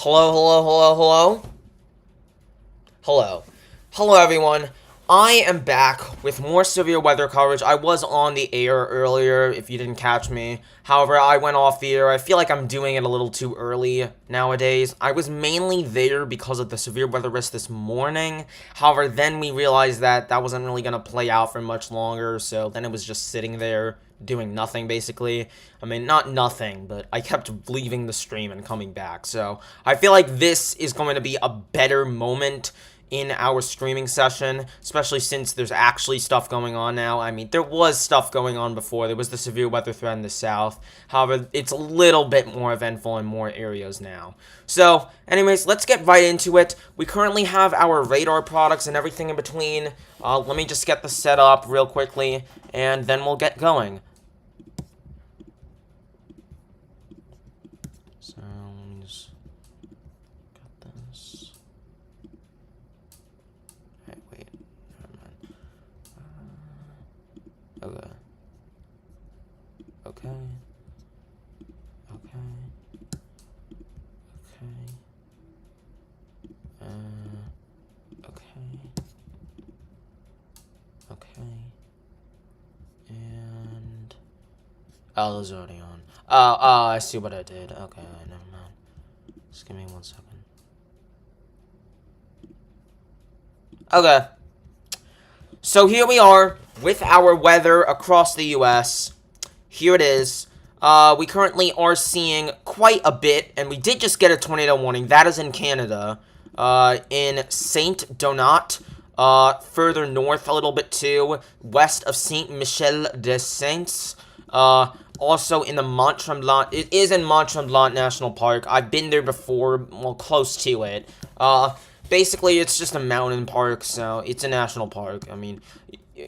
Hello, hello, hello, hello? Hello. Hello, everyone. I am back with more severe weather coverage. I was on the air earlier, if you didn't catch me. However, I went off the air. I feel like I'm doing it a little too early nowadays. I was mainly there because of the severe weather risk this morning. However, then we realized that that wasn't really going to play out for much longer, so then it was just sitting there doing nothing, basically. I mean, not nothing, but I kept leaving the stream and coming back. So I feel like this is going to be a better moment in our streaming session, especially since there's actually stuff going on now. I mean, there was stuff going on before. There was the severe weather threat in the south. However, it's a little bit more eventful in more areas now. So, anyways, let's get right into it. We currently have our radar products and everything in between. Let me just get the set up real quickly, and then we'll get going. So, let me just get this. Wait, never mind. Okay. Okay. Okay. Okay. And oh, those are already on. I see what I did. Okay, never mind. Just give me 1 second. Okay. So here we are with our weather across the U.S. Here it is. We currently are seeing quite a bit, and we did just get a tornado warning. That is in Canada, in Saint Donat, further north a little bit too, west of Saint Michel des Saints, also in the Mont-Tremblant. It is in Mont-Tremblant National Park. I've been there before, well, close to it. Basically, it's just a mountain park, so it's a national park. I mean,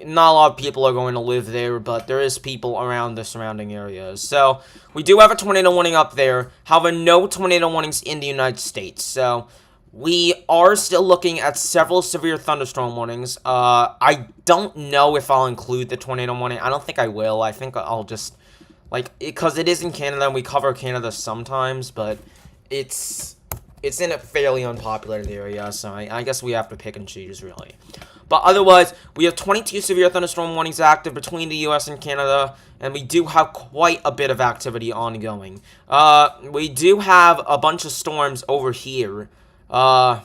not a lot of people are going to live there, but there is people around the surrounding areas. So, we do have a tornado warning up there. However, no tornado warnings in the United States. So, we are still looking at several severe thunderstorm warnings. I don't know if I'll include the tornado warning. I don't think I will. I think I'll just, because it is in Canada, and we cover Canada sometimes, but it's in a fairly unpopulated area, so I guess we have to pick and choose, really. But otherwise, we have 22 severe thunderstorm warnings active between the U.S. and Canada, and we do have quite a bit of activity ongoing. We do have a bunch of storms over here. Let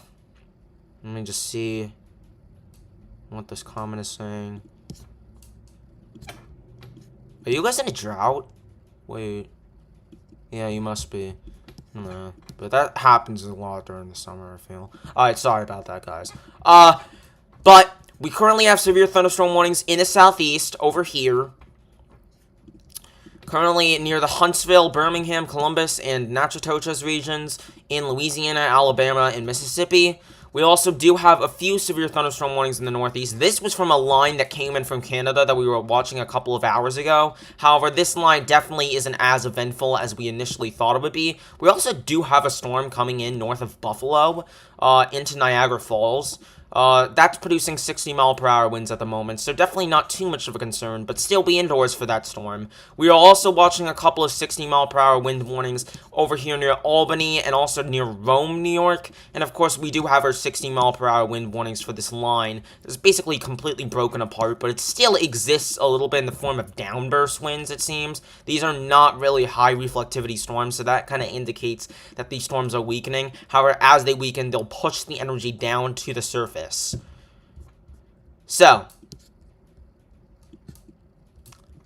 me just see what this comment is saying. Are you guys in a drought? Wait. Yeah, you must be. No, but that happens a lot during the summer, I feel. Alright, sorry about that, guys. But we currently have severe thunderstorm warnings in the southeast over here. Currently near the Huntsville, Birmingham, Columbus, and Natchitoches regions in Louisiana, Alabama, and Mississippi. We also do have a few severe thunderstorm warnings in the northeast. This was from a line that came in from Canada that we were watching a couple of hours ago. However, this line definitely isn't as eventful as we initially thought it would be. We also do have a storm coming in north of Buffalo into Niagara Falls. That's producing 60-mile-per-hour winds at the moment, so definitely not too much of a concern, but still be indoors for that storm. We are also watching a couple of 60-mile-per-hour wind warnings over here near Albany and also near Rome, New York, and of course we do have our 60-mile-per-hour wind warnings for this line. It's basically completely broken apart, but it still exists a little bit in the form of downburst winds, it seems. These are not really high reflectivity storms, so that kind of indicates that these storms are weakening. However, as they weaken, they'll push the energy down to the surface. So,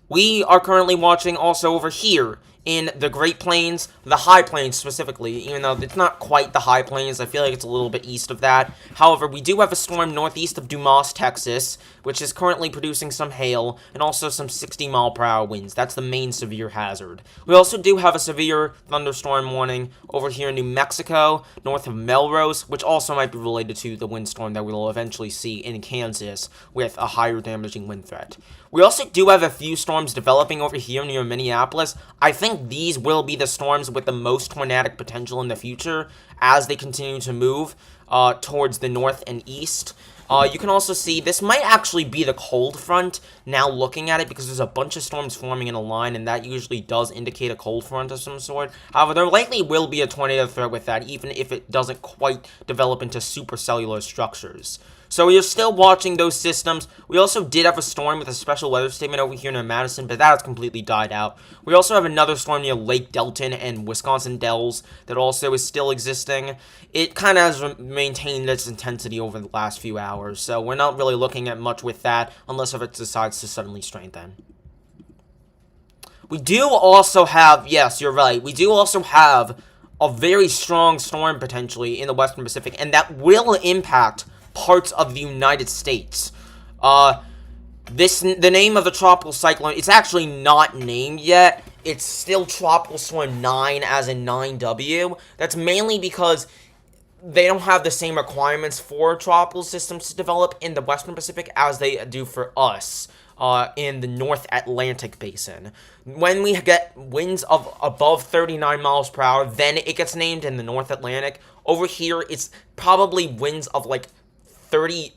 we are currently watching also over here in the Great Plains, the High Plains specifically, even though it's not quite the High Plains. I feel like it's a little bit east of that. However, we do have a storm northeast of Dumas, Texas, which is currently producing some hail and also some 60-mile-per-hour winds. That's the main severe hazard. We also do have a severe thunderstorm warning over here in New Mexico, north of Melrose, which also might be related to the windstorm that we will eventually see in Kansas with a higher damaging wind threat. We also do have a few storms developing over here near Minneapolis. I think these will be the storms with the most tornadic potential in the future as they continue to move towards the north and east. You can also see this might actually be the cold front now looking at it, because there's a bunch of storms forming in a line, and that usually does indicate a cold front of some sort. However, there likely will be a tornado threat with that, even if it doesn't quite develop into supercellular structures. So we are still watching those systems. We also did have a storm with a special weather statement over here near Madison, but that has completely died out. We also have another storm near Lake Delton and Wisconsin Dells that also is still existing. It kind of has maintained its intensity over the last few hours, so we're not really looking at much with that unless if it decides to suddenly strengthen. We do also have, yes, you're right, we do also have a very strong storm potentially in the Western Pacific, and that will impact parts of the United States. The name of the tropical cyclone, it's actually not named yet. It's still Tropical Storm 9, as in 9W. That's mainly because they don't have the same requirements for tropical systems to develop in the Western Pacific as they do for us in the North Atlantic Basin. When we get winds of above 39 miles per hour, then it gets named in the North Atlantic. Over here, it's probably winds of like 40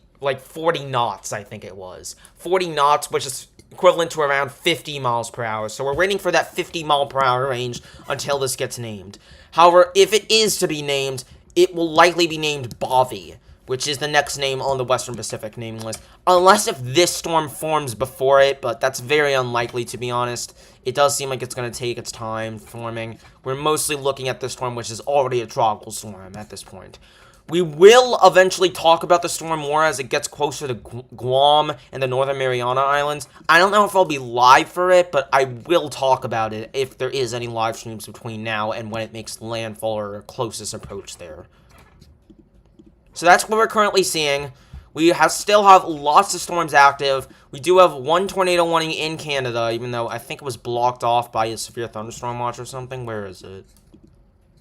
knots, I think it was. 40 knots, which is equivalent to around 50 miles per hour. So we're waiting for that 50 mile per hour range until this gets named. However, if it is to be named, it will likely be named Bobby, which is the next name on the Western Pacific name list. Unless if this storm forms before it, but that's very unlikely, to be honest. It does seem like it's going to take its time forming. We're mostly looking at this storm, which is already a tropical storm at this point. We will eventually talk about the storm more as it gets closer to Guam and the Northern Mariana Islands. I don't know if I'll be live for it, but I will talk about it if there is any live streams between now and when it makes landfall or closest approach there. So that's what we're currently seeing. We still have lots of storms active. We do have one tornado warning in Canada, even though I think it was blocked off by a severe thunderstorm watch or something. Where is it?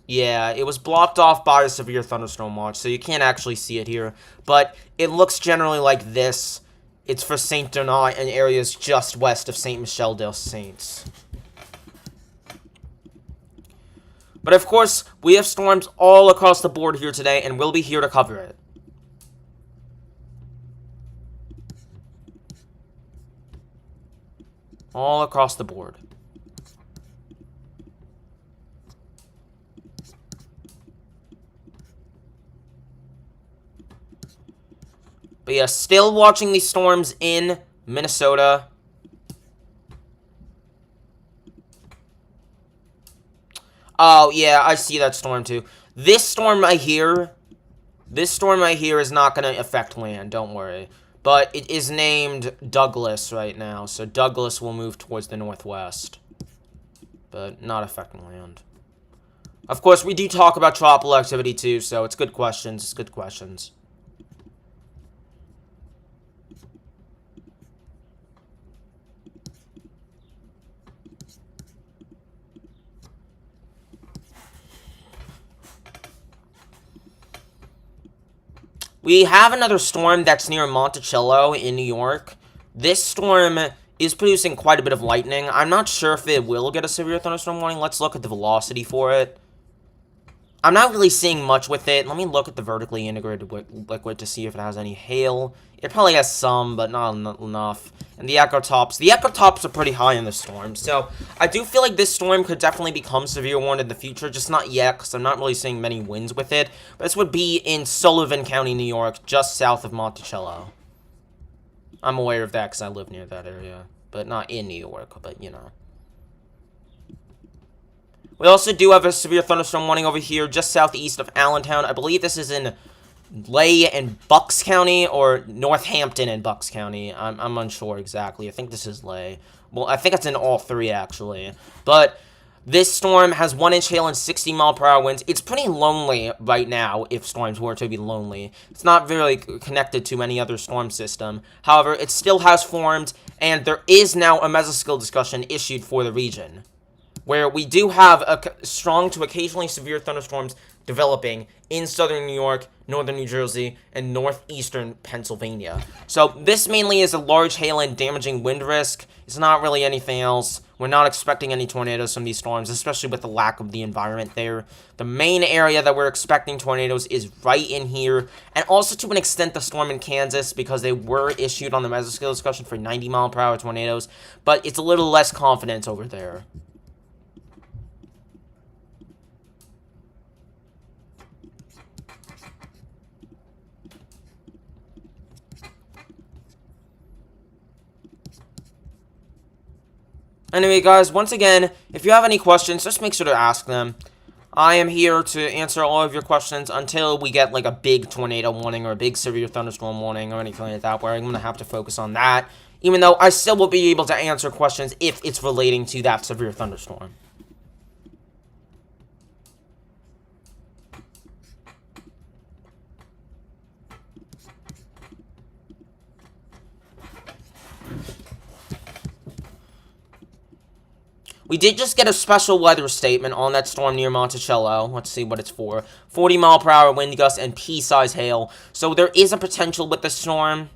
Yeah, it was blocked off by a severe thunderstorm watch, so you can't actually see it here. But it looks generally like this. It's for Saint Donat and areas just west of Saint Michel des Saints. But of course, we have storms all across the board here today, and we'll be here to cover it. All across the board. But yeah, still watching these storms in Minnesota. Oh, yeah, I see that storm too. This storm right here is not going to affect land, don't worry. But it is named Douglas right now, so Douglas will move towards the northwest. But not affecting land. Of course, we do talk about tropical activity too, so it's good questions, it's good questions. We have another storm that's near Monticello in New York. This storm is producing quite a bit of lightning. I'm not sure if it will get a severe thunderstorm warning. Let's look at the velocity for it. I'm not really seeing much with it. Let me look at the vertically integrated liquid to see if it has any hail. It probably has some, but not enough. And the echotops are pretty high in the storm. So I do feel like this storm could definitely become severe warned in the future. Just not yet, because I'm not really seeing many winds with it. But this would be in Sullivan County, New York, just south of Monticello. I'm aware of that because I live near that area. But not in New York, but you know. We also do have a severe thunderstorm warning over here just southeast of Allentown. I believe this is in Lay and Bucks County, or Northampton and Bucks County. I'm unsure exactly. I think this is Lay. Well, I think it's in all three, actually. But this storm has 1-inch hail and 60-mile-per-hour winds. It's pretty lonely right now, if storms were to be lonely. It's not very connected to any other storm system. However, it still has formed, and there is now a mesoscale discussion issued for the region, where we do have strong to occasionally severe thunderstorms developing in southern New York, northern New Jersey, and northeastern Pennsylvania. So this mainly is a large hail and damaging wind risk. It's not really anything else. We're not expecting any tornadoes from these storms, especially with the lack of the environment there. The main area that we're expecting tornadoes is right in here, and also to an extent the storm in Kansas, because they were issued on the mesoscale discussion for 90-mile-per-hour tornadoes, but it's a little less confidence over there. Anyway, guys, once again, if you have any questions, just make sure to ask them. I am here to answer all of your questions until we get, like, a big tornado warning or a big severe thunderstorm warning or anything like that, where I'm going to have to focus on that, even though I still will be able to answer questions if it's relating to that severe thunderstorm. We did just get a special weather statement on that storm near Monticello. Let's see what it's for. 40-mile-per-hour wind gusts and pea-size hail. So there is a potential with the storm.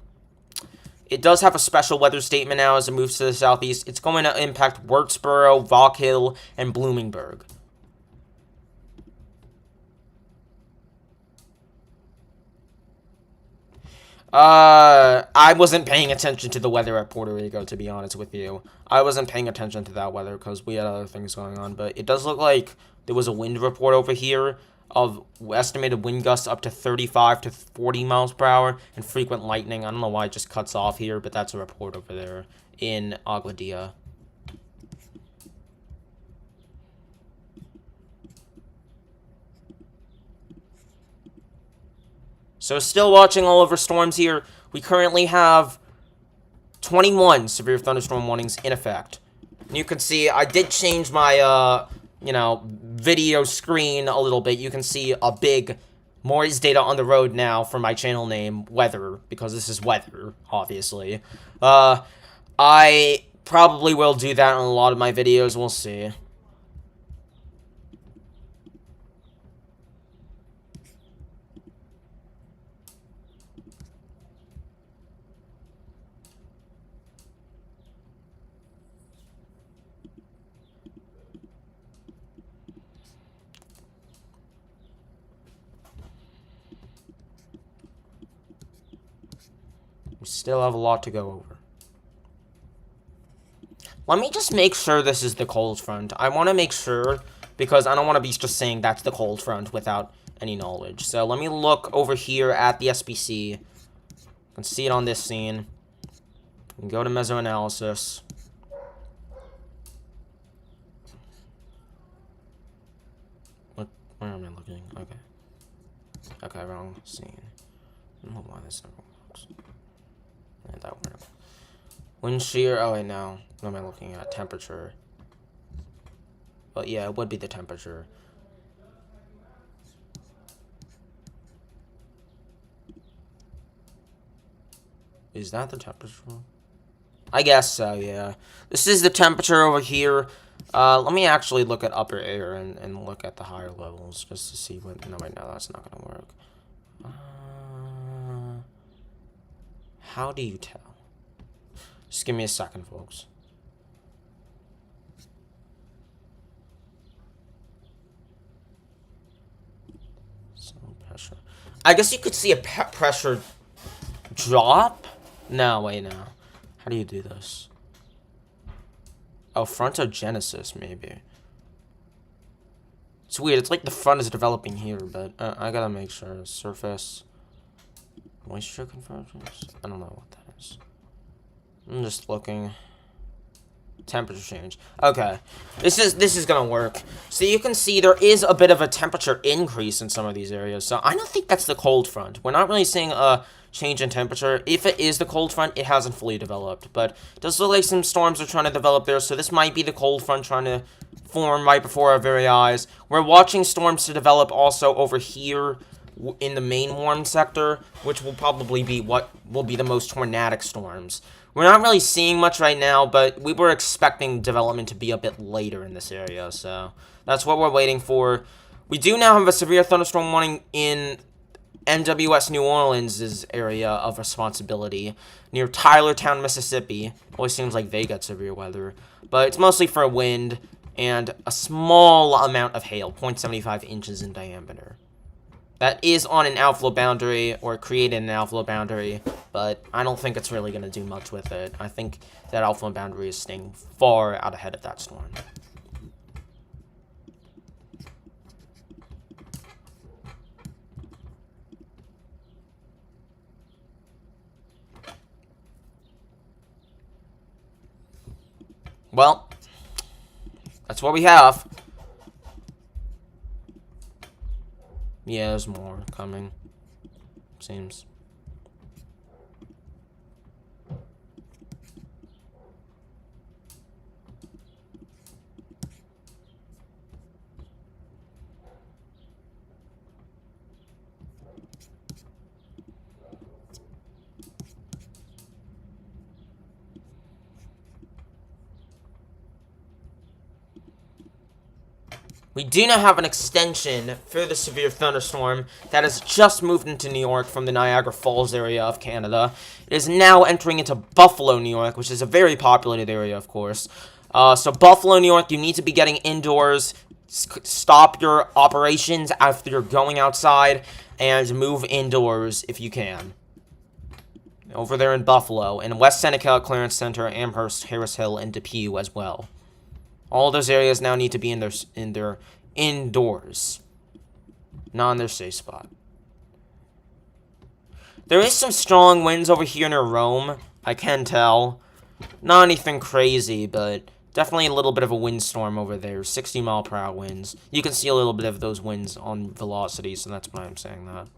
It does have a special weather statement now as it moves to the southeast. It's going to impact Wirtsboro, Valk Hill, and Bloomingburg. I wasn't paying attention to the weather at Puerto Rico, to be honest with you. I wasn't paying attention to that weather because we had other things going on. But it does look like there was a wind report over here of estimated wind gusts up to 35 to 40 miles per hour and frequent lightning. I don't know why it just cuts off here, but that's a report over there in Aguadilla. So still watching all over storms here. We currently have 21 severe thunderstorm warnings in effect. And you can see I did change my, video screen a little bit. You can see a big Maury's data on the road now for my channel name, weather, because this is weather, obviously. I probably will do that in a lot of my videos. We'll see. We still have a lot to go over. Let me just make sure this is the cold front. I want to make sure, because I don't want to be just saying that's the cold front without any knowledge. So let me look over here at the SBC. You can see it on this scene. You can go to mesoanalysis. Where am I looking? Okay. Okay, wrong scene. I don't know why this never works. Yeah, that worked. Wind shear. Oh, wait, no. What am I looking at? Temperature. But yeah, it would be the temperature. Is that the temperature? I guess so, yeah. This is the temperature over here. Let me actually look at upper air and look at the higher levels just to see what... No, wait, no, that's not going to work. How do you tell? Just give me a second, folks. So pressure. I guess you could see a pressure drop? No, wait, no. How do you do this? Oh, frontogenesis, maybe. It's weird. It's like the front is developing here, but I gotta make sure. Surface. Moisture convergence? I don't know what that is. I'm just looking. Temperature change. Okay. This is gonna work. So you can see there is a bit of a temperature increase in some of these areas. So I don't think that's the cold front. We're not really seeing a change in temperature. If it is the cold front, it hasn't fully developed. But it does look like some storms are trying to develop there. So this might be the cold front trying to form right before our very eyes. We're watching storms to develop also over here in the main warm sector, which will probably be what will be the most tornadic storms. We're not really seeing much right now, but we were expecting development to be a bit later in this area, so that's what we're waiting for. We do now have a severe thunderstorm warning in NWS New Orleans' area of responsibility near Tylertown, Mississippi. Always seems like they get severe weather, but it's mostly for wind and a small amount of hail, 0.75 inches in diameter. That is on an outflow boundary, or created an outflow boundary, but I don't think it's really going to do much with it. I think that outflow boundary is staying far out ahead of that storm. Well, that's what we have. Yeah, there's more coming, seems. We do now have an extension for the severe thunderstorm that has just moved into New York from the Niagara Falls area of Canada. It is now entering into Buffalo, New York, which is a very populated area, of course. So Buffalo, New York, you need to be getting indoors. Stop your operations after you're going outside and move indoors if you can. Over there in Buffalo, and West Seneca, Clarence Center, Amherst, Harris Hill, and Depew as well. All those areas now need to be in their indoors, not in their safe spot. There is some strong winds over here near Rome, I can tell. Not anything crazy, but definitely a little bit of a windstorm over there. 60-mile-per-hour winds. You can see a little bit of those winds on velocity, so that's why I'm saying that.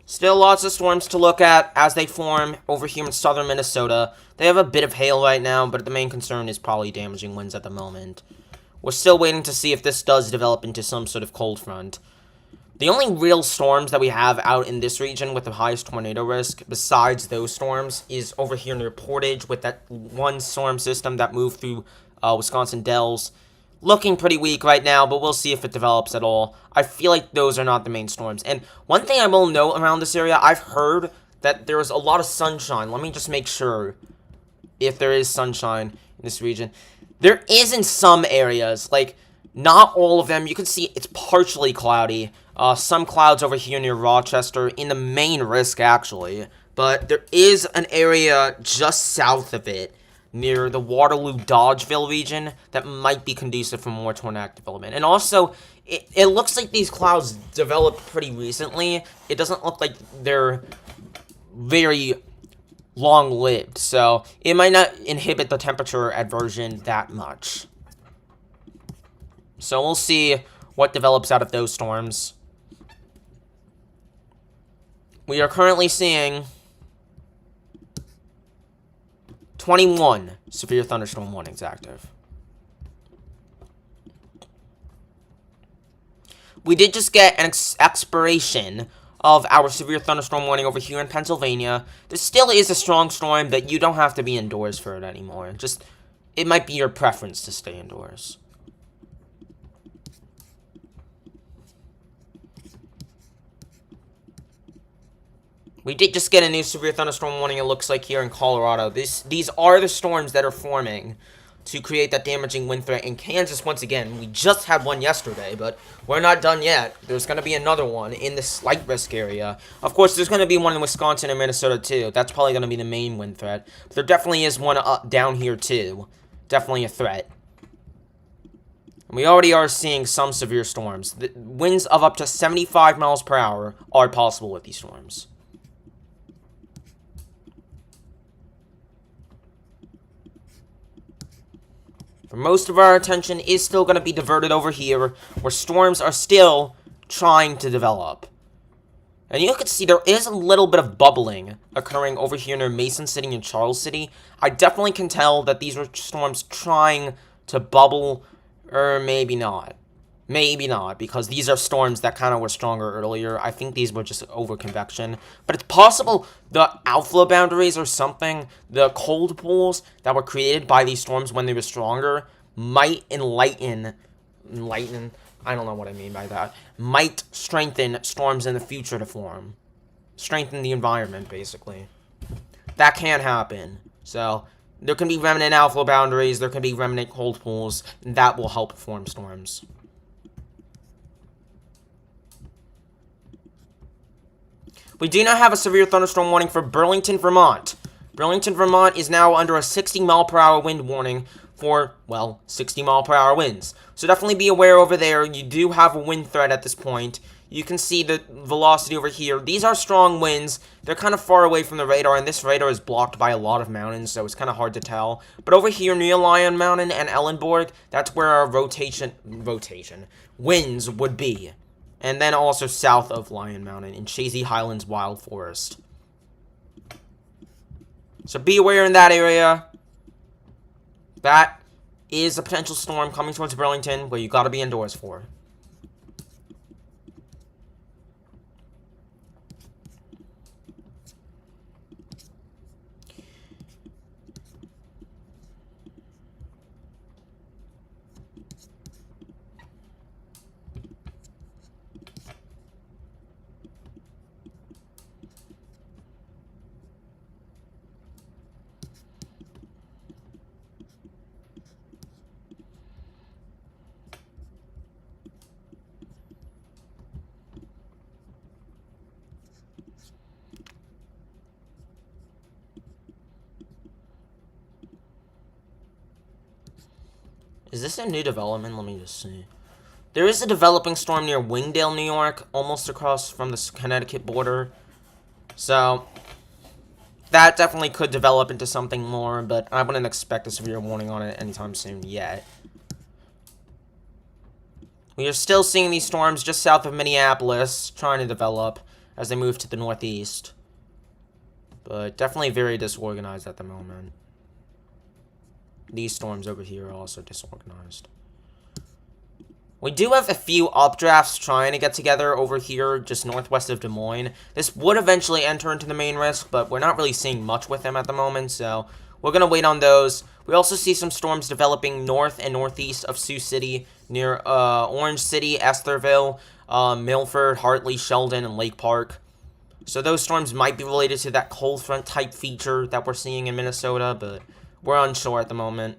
Still lots of storms to look at as they form over here in southern Minnesota. They have a bit of hail right now, but the main concern is probably damaging winds at the moment. We're still waiting to see if this does develop into some sort of cold front. The only real storms that we have out in this region with the highest tornado risk, besides those storms, is over here near Portage with that one storm system that moved through Wisconsin Dells. Looking pretty weak right now, but we'll see if it develops at all. I feel like those are not the main storms. And one thing I will note around this area, I've heard that there's a lot of sunshine. Let me just make sure if there is sunshine in this region. There is in some areas, like, not all of them. You can see it's partially cloudy. Some clouds over here near Rochester, in the main risk, actually. But there is an area just south of it, near the Waterloo-Dodgeville region, that might be conducive for more tornadic development. And also, it looks like these clouds developed pretty recently. It doesn't look like they're very long-lived, so it might not inhibit the temperature aversion that much. So we'll see what develops out of those storms. We are currently seeing 21 severe thunderstorm warnings active. We did just get an expiration of our severe thunderstorm warning over here in Pennsylvania. There still is a strong storm, but you don't have to be indoors for it anymore. Just, it might be your preference to stay indoors. We did just get a new severe thunderstorm warning, it looks like, here in Colorado. These are the storms that are forming. to create that damaging wind threat in Kansas once again. We just had one yesterday, but we're not done yet. There's going to be another one in the slight risk area. Of course, there's going to be one in Wisconsin and Minnesota too. That's probably going to be the main wind threat. But there definitely is one up down here too. Definitely a threat. And we already are seeing some severe storms. The winds of up to 75 miles per hour are possible with these storms. Most of our attention is still going to be diverted over here, where storms are still trying to develop. And you can see there is a little bit of bubbling occurring over here near Mason City and Charles City. I definitely can tell that these are storms trying to bubble, or maybe not. Maybe not, because these are storms that kind of were stronger earlier. I think these were just over convection. But it's possible the outflow boundaries or something, the cold pools that were created by these storms when they were stronger, might enlighten, I don't know what I mean by that, might strengthen storms in the future to form. Strengthen the environment, basically. That can happen. So, there can be remnant outflow boundaries, there can be remnant cold pools, and that will help form storms. We do not have a severe thunderstorm warning for Burlington, Vermont. Burlington, Vermont is now under a 60-mile-per-hour wind warning for, well, 60-mile-per-hour winds. So definitely be aware over there. You do have a wind threat at this point. You can see the velocity over here. These are strong winds. They're kind of far away from the radar, and this radar is blocked by a lot of mountains, so it's kind of hard to tell. But over here near Lion Mountain and Ellenborg, that's where our winds would be. And then also south of Lion Mountain in Chazy Highlands Wild Forest. So be aware in that area. That is a potential storm coming towards Burlington where you gotta be indoors for. Is this a new development? Let me just see. There is a developing storm near Wingdale, New York, almost across from the Connecticut border. So, that definitely could develop into something more, but I wouldn't expect a severe warning on it anytime soon yet. We are still seeing these storms just south of Minneapolis trying to develop as they move to the northeast. But definitely very disorganized at the moment. These storms over here are also disorganized. We do have a few updrafts trying to get together over here, just northwest of Des Moines. This would eventually enter into the main risk, but we're not really seeing much with them at the moment, so we're going to wait on those. We also see some storms developing north and northeast of Sioux City, near Orange City, Estherville, Milford, Hartley, Sheldon, and Lake Park. So those storms might be related to that cold front type feature that we're seeing in Minnesota, but we're unsure at the moment.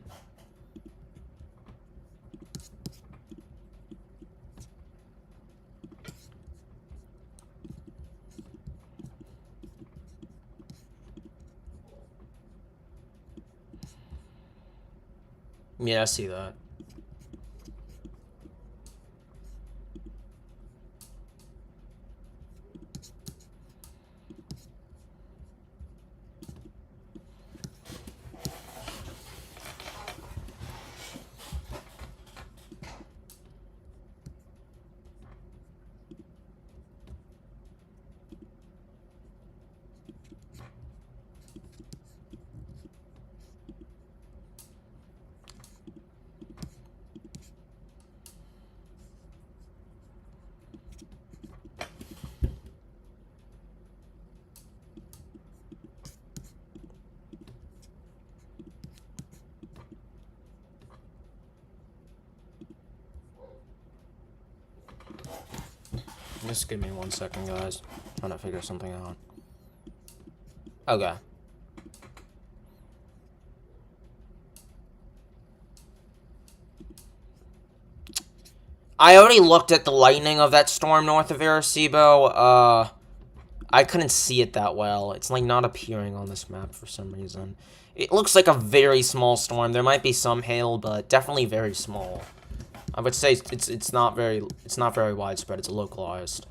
Yeah, I see that. Just give me 1 second, guys. I'm trying to figure something out. Okay. I already looked at the lightning of that storm north of Arecibo. I couldn't see it that well. It's like not appearing on this map for some reason. It looks like a very small storm. There might be some hail, but definitely very small. I would say it's not very widespread. It's localized.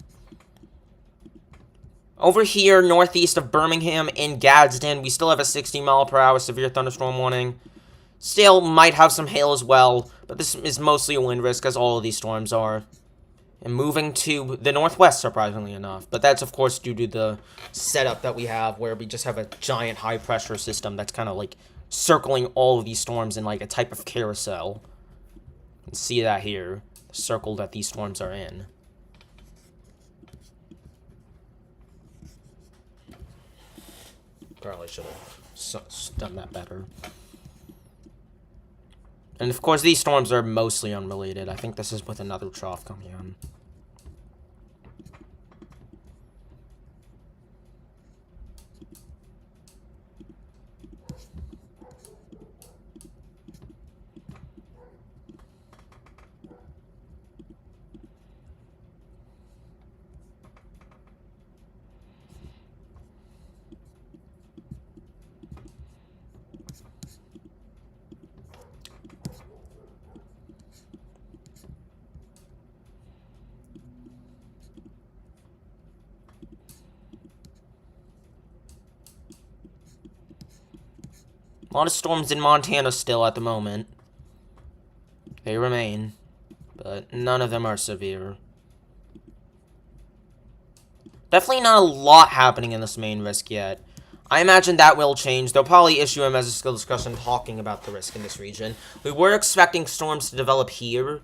Over here, northeast of Birmingham in Gadsden, we still have a 60-mile-per-hour severe thunderstorm warning. Still might have some hail as well, but this is mostly a wind risk, as all of these storms are. And moving to the northwest, surprisingly enough. But that's, of course, due to the setup that we have, where we just have a giant high-pressure system that's kind of, like, circling all of these storms in, like, a type of carousel. You can see that here, the circle that these storms are in. Probably should have done that better. And, of course, these storms are mostly unrelated. I think this is with another trough coming in. A lot of storms in Montana still at the moment. They remain, but none of them are severe. Definitely not a lot happening in this main risk yet. I imagine that will change. They'll probably issue a mesoskill discussion talking about the risk in this region. We were expecting storms to develop here,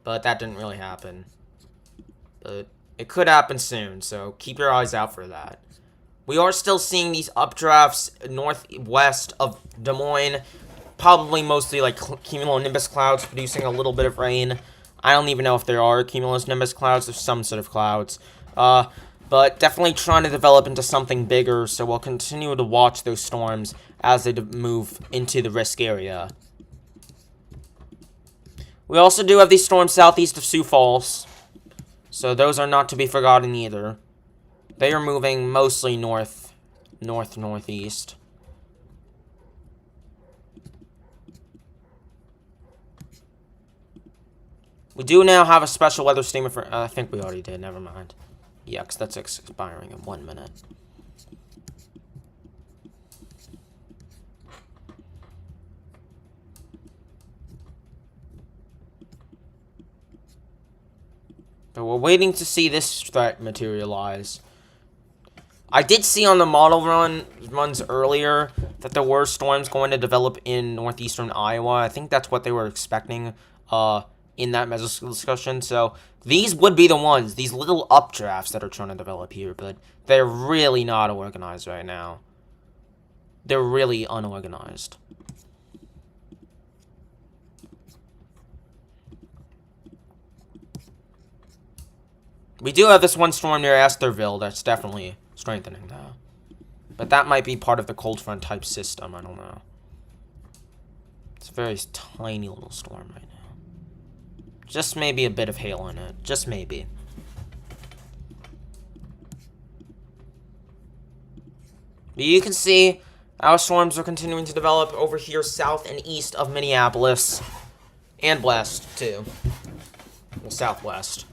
but that didn't really happen. But it could happen soon, so keep your eyes out for that. We are still seeing these updrafts northwest of Des Moines. Probably mostly like cumulonimbus clouds producing a little bit of rain. I don't even know if there are cumulonimbus clouds. There's some sort of clouds. But definitely trying to develop into something bigger, so we'll continue to watch those storms as they move into the risk area. We also do have these storms southeast of Sioux Falls, so those are not to be forgotten either. They are moving mostly northeast. We do now have a special weather statement for... I think we already did, never mind. Yeah, because that's expiring in 1 minute. But we're waiting to see this threat materialize. I did see on the model runs earlier that there were storms going to develop in northeastern Iowa. I think that's what they were expecting in that mesoskill discussion. So these would be the ones, these little updrafts that are trying to develop here, but they're really not organized right now. They're really unorganized. We do have this one storm near Estherville that's definitely strengthening, though. But that might be part of the cold front type system, I don't know. It's a very tiny little storm right now. Just maybe a bit of hail in it. Just maybe. But you can see our storms are continuing to develop over here south and east of Minneapolis. And west, too. Well, southwest.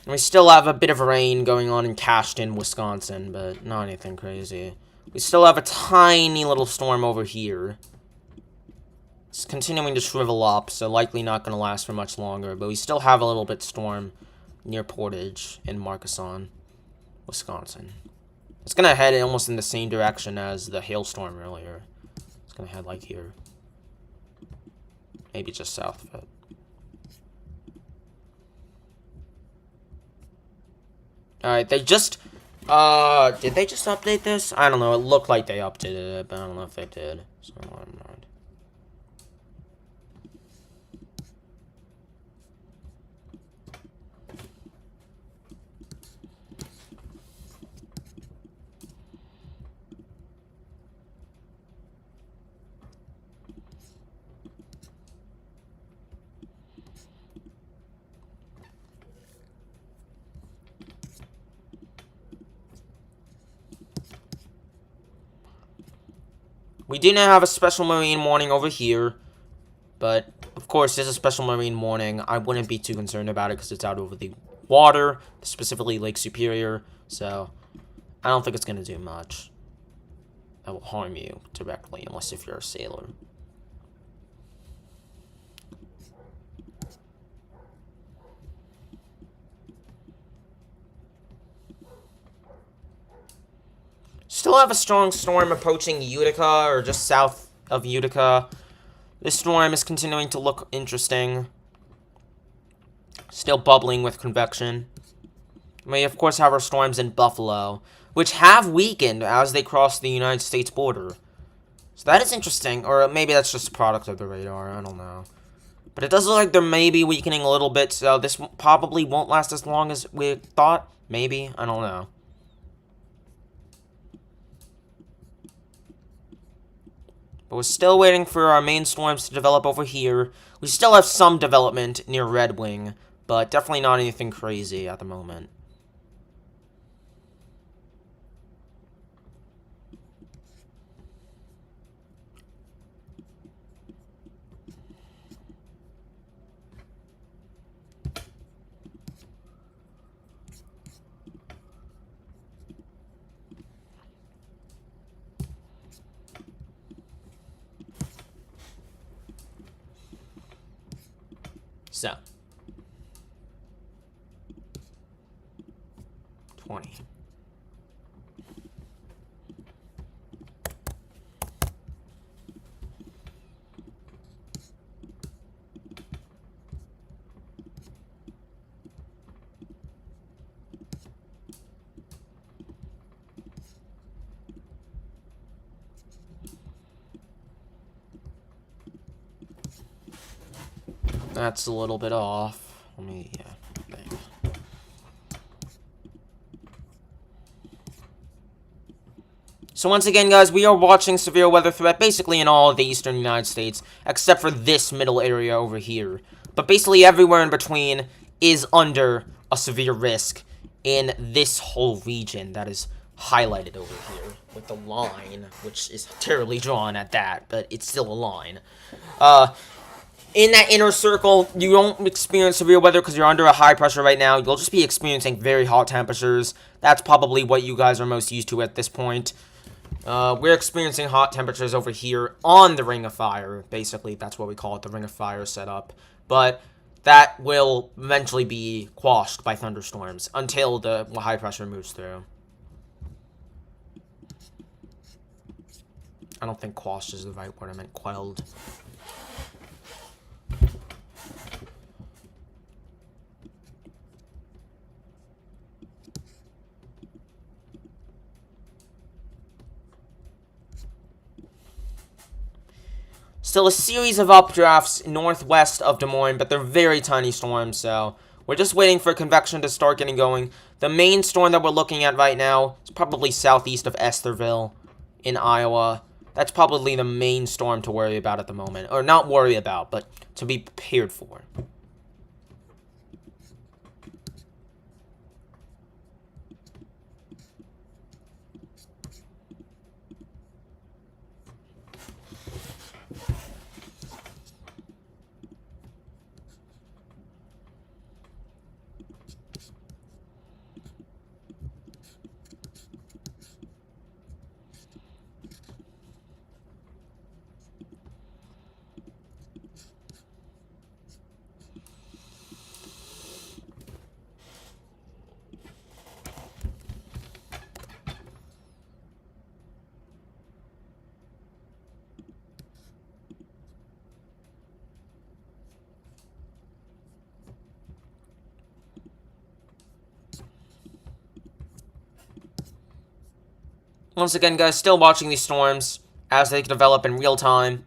And we still have a bit of rain going on in Cashton, Wisconsin, but not anything crazy. We still have a tiny little storm over here. It's continuing to shrivel up, so likely not going to last for much longer. But we still have a little bit storm near Portage in Markesan, Wisconsin. It's going to head almost in the same direction as the hailstorm earlier. It's going to head like here. Maybe just south of it. Alright, they just... did they just update this? I don't know. It looked like they updated it, but I don't know if they did. So, never mind. We do now have a special marine warning over here, but of course, there's a special marine warning. I wouldn't be too concerned about it because it's out over the water, specifically Lake Superior, so I don't think it's going to do much that will harm you directly, unless if you're a sailor. Still have a strong storm approaching Utica, or just south of Utica. This storm is continuing to look interesting. Still bubbling with convection. We, of course, have our storms in Buffalo, which have weakened as they cross the United States border. So that is interesting, or maybe that's just a product of the radar, I don't know. But it does look like they're maybe weakening a little bit, so this probably won't last as long as we thought. Maybe, I don't know. But we're still waiting for our main storms to develop over here. We still have some development near Red Wing, but definitely not anything crazy at the moment. So, 20. That's a little bit off. Let me, think. So once again, guys, we are watching severe weather threat basically in all of the eastern United States, except for this middle area over here. But basically everywhere in between is under a severe risk in this whole region that is highlighted over here with the line, which is terribly drawn at that, but it's still a line. In that inner circle, you don't experience severe weather because you're under a high pressure right now. You'll just be experiencing very hot temperatures. That's probably what you guys are most used to at this point. We're experiencing hot temperatures over here on the Ring of Fire. Basically, that's what we call it, the Ring of Fire setup. But that will eventually be quashed by thunderstorms until the high pressure moves through. I don't think quashed is the right word. I meant quelled. Still a series of updrafts northwest of Des Moines, but they're very tiny storms, so we're just waiting for convection to start getting going. The main storm that we're looking at right now is probably southeast of Estherville in Iowa. That's probably the main storm to worry about at the moment. Or not worry about, but to be prepared for. Once again, guys, still watching these storms as they develop in real time.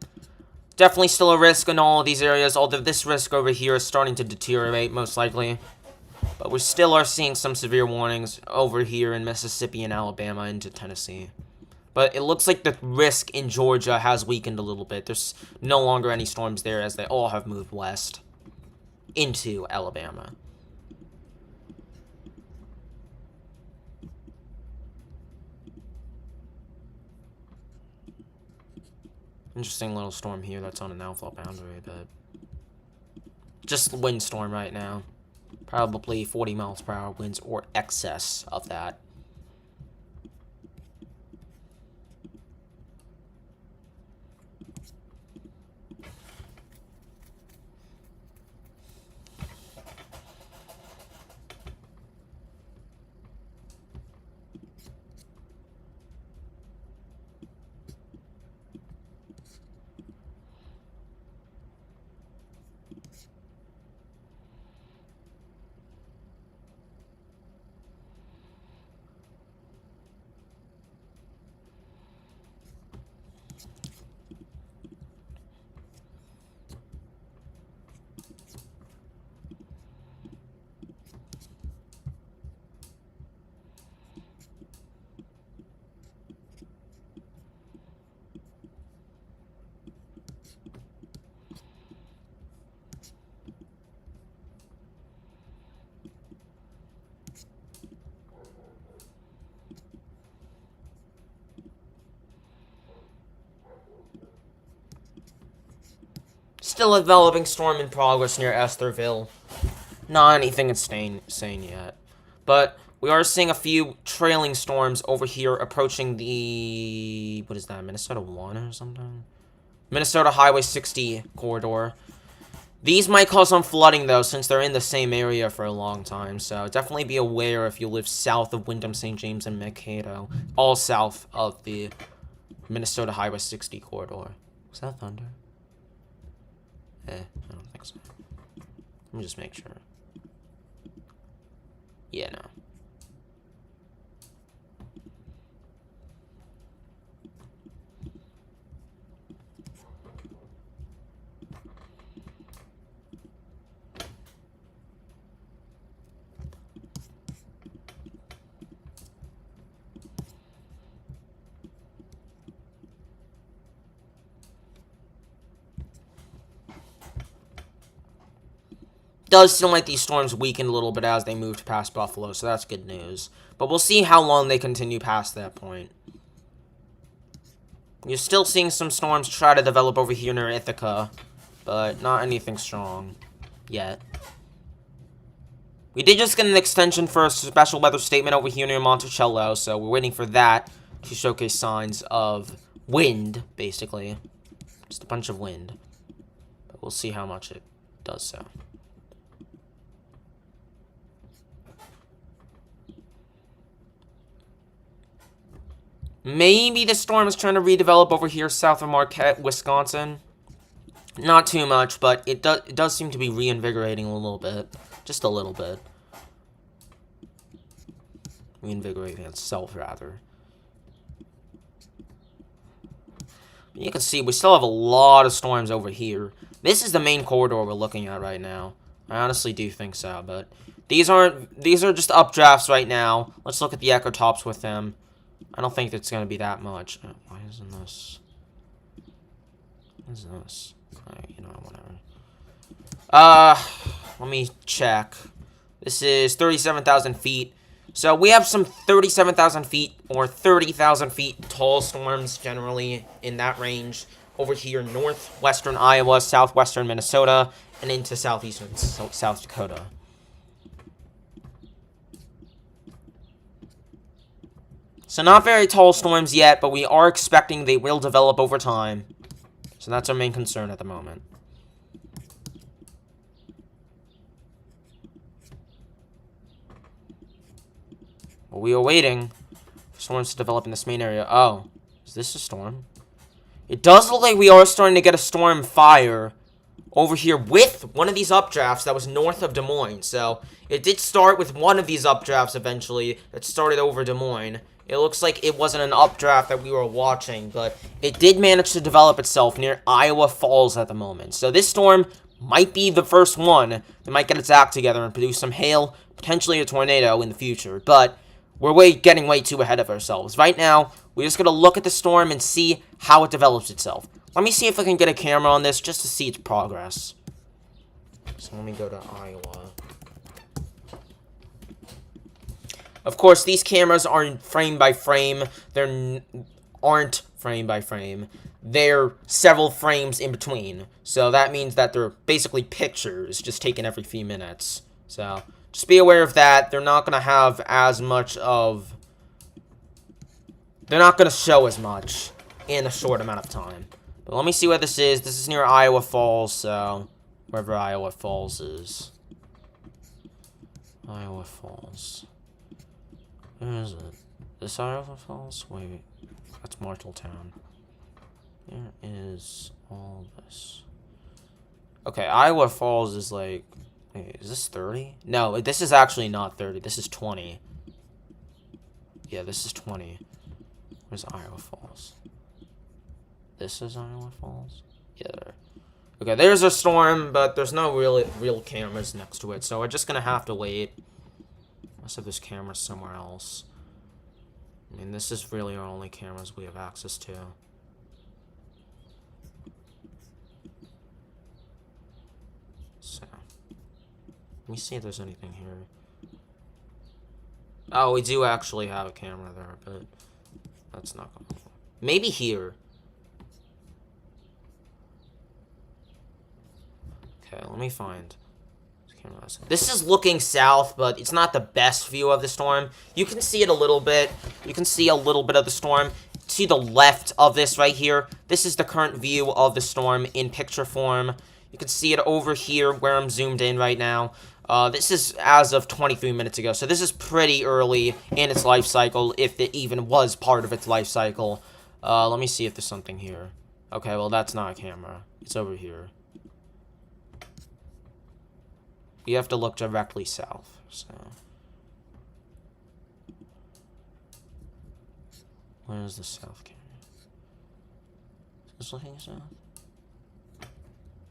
Definitely still a risk in all of these areas, although this risk over here is starting to deteriorate, most likely. But we still are seeing some severe warnings over here in Mississippi and Alabama into Tennessee. But it looks like the risk in Georgia has weakened a little bit. There's no longer any storms there as they all have moved west into Alabama. Interesting little storm here that's on an outflow boundary, but just windstorm right now. Probably 40 miles per hour winds or excess of that. Still a developing storm in progress near Estherville. Not anything insane yet. But we are seeing a few trailing storms over here approaching the... What is that? Minnesota 1 or something? Minnesota Highway 60 corridor. These might cause some flooding, though, since they're in the same area for a long time. So definitely be aware if you live south of Wyndham, St. James, and Mankato. All south of the Minnesota Highway 60 corridor. Was that thunder? I don't think so. Let me just make sure. Yeah, no. Does seem like these storms weakened a little bit as they moved past Buffalo, so that's good news. But we'll see how long they continue past that point. You're still seeing some storms try to develop over here near Ithaca, but not anything strong yet. We did just get an extension for a special weather statement over here near Monticello, so we're waiting for that to showcase signs of wind, basically. Just a bunch of wind. But we'll see how much it does so. Maybe the storm is trying to redevelop over here south of Marquette, Wisconsin. Not too much, but it does seem to be reinvigorating a little bit. Just a little bit. Reinvigorating itself, rather. You can see we still have a lot of storms over here. This is the main corridor we're looking at right now. I honestly do think so, but these are just updrafts right now. Let's look at the echo tops with them. I don't think it's going to be that much. Why isn't this? What is this? You know, whatever. Let me check. This is 37,000 feet. So we have some 37,000 feet or 30,000 feet tall storms generally in that range over here in northwestern Iowa, southwestern Minnesota, and into southeastern South Dakota. So not very tall storms yet, but we are expecting they will develop over time. So that's our main concern at the moment. Well, we are waiting for storms to develop in this main area. Oh, is this a storm? It does look like we are starting to get a storm fire over here with one of these updrafts that was north of Des Moines. So it did start with one of these updrafts eventually that started over Des Moines. It looks like it wasn't an updraft that we were watching, but it did manage to develop itself near Iowa Falls at the moment. So this storm might be the first one that might get its act together and produce some hail, potentially a tornado in the future. But we're getting way too ahead of ourselves. Right now, we're just going to look at the storm and see how it develops itself. Let me see if I can get a camera on this just to see its progress. So let me go to Iowa. Of course, these cameras aren't frame by frame. They aren't frame by frame. they're several frames in between. So that means that they're basically pictures just taken every few minutes. So just be aware of that. They're not going to have as much of... They're not going to show as much in a short amount of time. But let me see where this is. This is near Iowa Falls, so wherever Iowa Falls is. Iowa Falls. Where is it? This Iowa Falls? Wait, that's Marshalltown. Where is all this? Okay, Iowa Falls is like... Wait, is this 30? No, this is actually not 30. This is 20. Yeah, this is 20. Where's Iowa Falls? This is Iowa Falls? Yeah, there. Okay, there's a storm, but there's no real cameras next to it, so we're just gonna have to wait. Unless if there's cameras somewhere else. I mean, this is really our only cameras we have access to. So, let me see if there's anything here. Oh, we do actually have a camera there, but that's not going to... Maybe here. Okay, let me find... This is looking south, but it's not the best view of the storm. You can see it a little bit. You can see a little bit of the storm. To the left of this right here, this is the current view of the storm in picture form. You can see it over here where I'm zoomed in right now. This is as of 23 minutes ago, so this is pretty early in its life cycle, if it even was part of its life cycle. Let me see if there's something here. Okay, well, that's not a camera. It's over here. You have to look directly south, so... Where's the south camera? Is this looking south?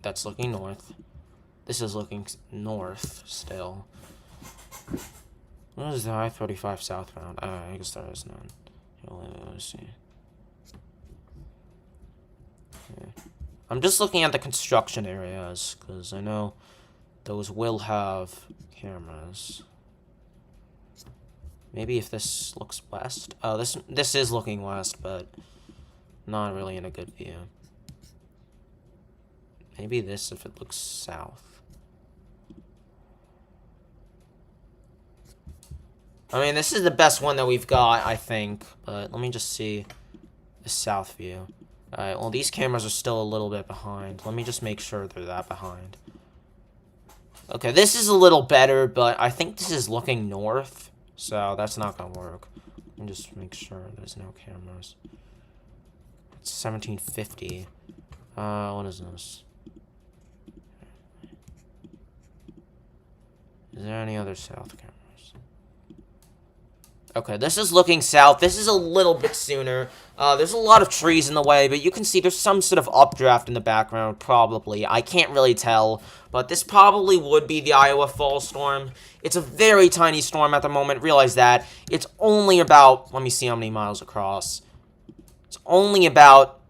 That's looking north. This is looking north, still. What is the I-35 southbound? I guess there is none. Let's see. Okay. I'm just looking at the construction areas, because I know... Those will have cameras. Maybe if this looks west. Oh, this is looking west, but not really in a good view. Maybe this if it looks south. I mean, this is the best one that we've got, I think. But let me just see the south view. Alright, well, these cameras are still a little bit behind. Let me just make sure they're that behind. Okay, this is a little better, but I think this is looking north, so that's not gonna work. Let me just make sure there's no cameras. It's 1750. What is this? Is there any other south cameras? Okay, this is looking south. This is a little bit sooner. There's a lot of trees in the way, but you can see there's some sort of updraft in the background, probably. I can't really tell, but this probably would be the Iowa Falls storm. It's a very tiny storm at the moment. Realize that. It's only about, let me see how many miles across. It's only about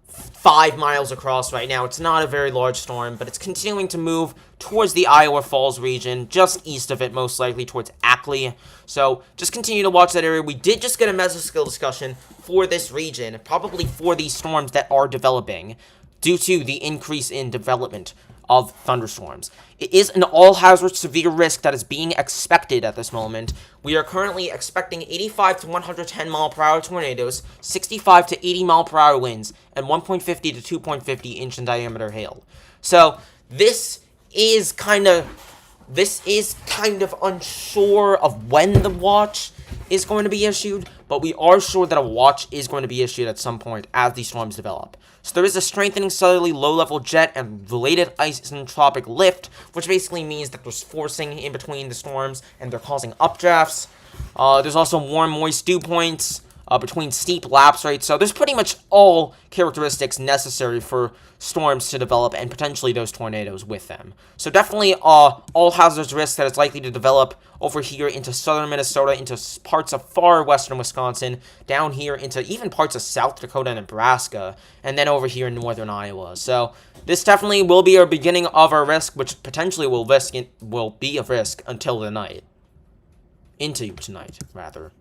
5 miles across right now. It's not a very large storm, but it's continuing to move towards the Iowa Falls region, just east of it, most likely, towards Ackley. So, just continue to watch that area. We did just get a mesoscale discussion for this region, probably for these storms that are developing, due to the increase in development of thunderstorms. It is an all-hazard severe risk that is being expected at this moment. We are currently expecting 85 to 110 mile per hour tornadoes, 65 to 80 mile per hour winds, and 1.50 to 2.50 inch in diameter hail. So, this is kind of unsure of when the watch is going to be issued, but we are sure that a watch is going to be issued at some point as these storms develop. So there is a strengthening southerly low-level jet and related isentropic lift, which basically means that there's forcing in between the storms and they're causing updrafts. There's also warm, moist dew points between steep lapse rates. So there's pretty much all characteristics necessary for storms to develop and potentially those tornadoes with them. So definitely all hazards risk that is likely to develop over here into southern Minnesota, into parts of far western Wisconsin, down here into even parts of South Dakota and Nebraska, and then over here in northern Iowa. So this definitely will be our beginning of our risk, which potentially will be a risk until the night. Into tonight, rather.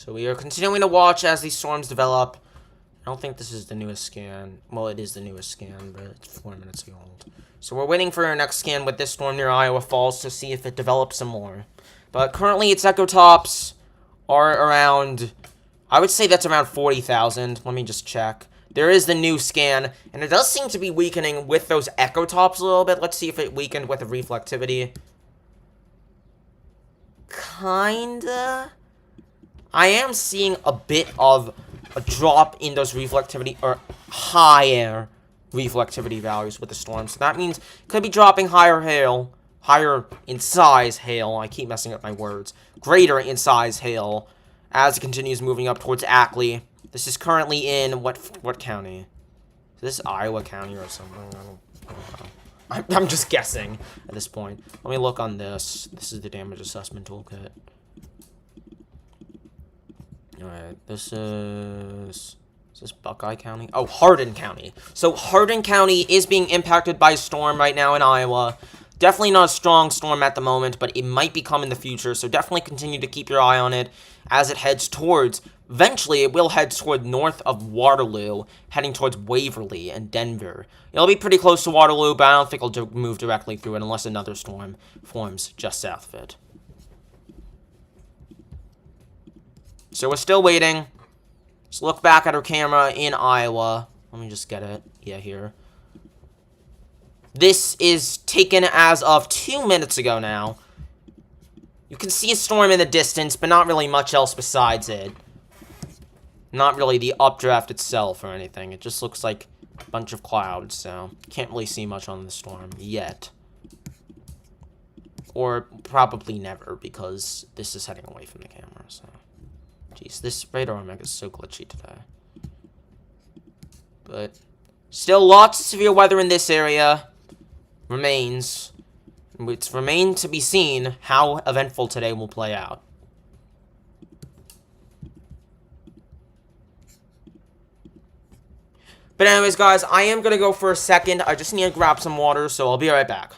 So we are continuing to watch as these storms develop. I don't think this is the newest scan. Well, it is the newest scan, but it's 4 minutes old. So we're waiting for our next scan with this storm near Iowa Falls to see if it develops some more. But currently its echo tops are around, I would say that's around 40,000. Let me just check. There is the new scan, and it does seem to be weakening with those echo tops a little bit. Let's see if it weakened with the reflectivity. Kinda. I am seeing a bit of a drop in those reflectivity, or higher reflectivity values with the storm. So that means it could be dropping higher in size hail. I keep messing up my words. Greater in size hail as it continues moving up towards Ackley. This is currently in what county? Is this Iowa County or something? I don't know. I'm just guessing at this point. Let me look on this. This is the damage assessment toolkit. Alright, this is this Buckeye County? Oh, Hardin County. So Hardin County is being impacted by a storm right now in Iowa. Definitely not a strong storm at the moment, but it might become in the future, so definitely continue to keep your eye on it as it heads towards, eventually it will head toward north of Waterloo, heading towards Waverly and Denver. It'll be pretty close to Waterloo, but I don't think it'll move directly through it unless another storm forms just south of it. So we're still waiting. Let's look back at our camera in Iowa. Let me just get it. Yeah, here. This is taken as of 2 minutes ago now. You can see a storm in the distance, but not really much else besides it. Not really the updraft itself or anything. It just looks like a bunch of clouds, so can't really see much on the storm yet. Or probably never, because this is heading away from the camera, so... Jeez, this radar omega is so glitchy today. But still lots of severe weather in this area remains. It's remained to be seen how eventful today will play out. But anyways, guys, I am going to go for a second. I just need to grab some water, so I'll be right back.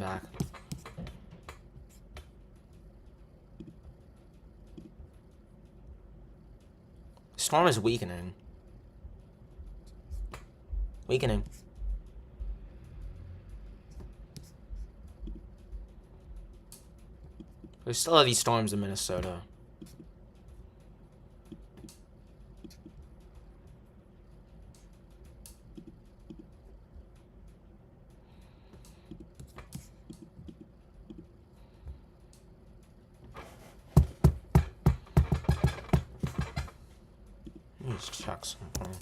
back. Storm is weakening. Weakening. There's still heavy storms in Minnesota. Let me just check something.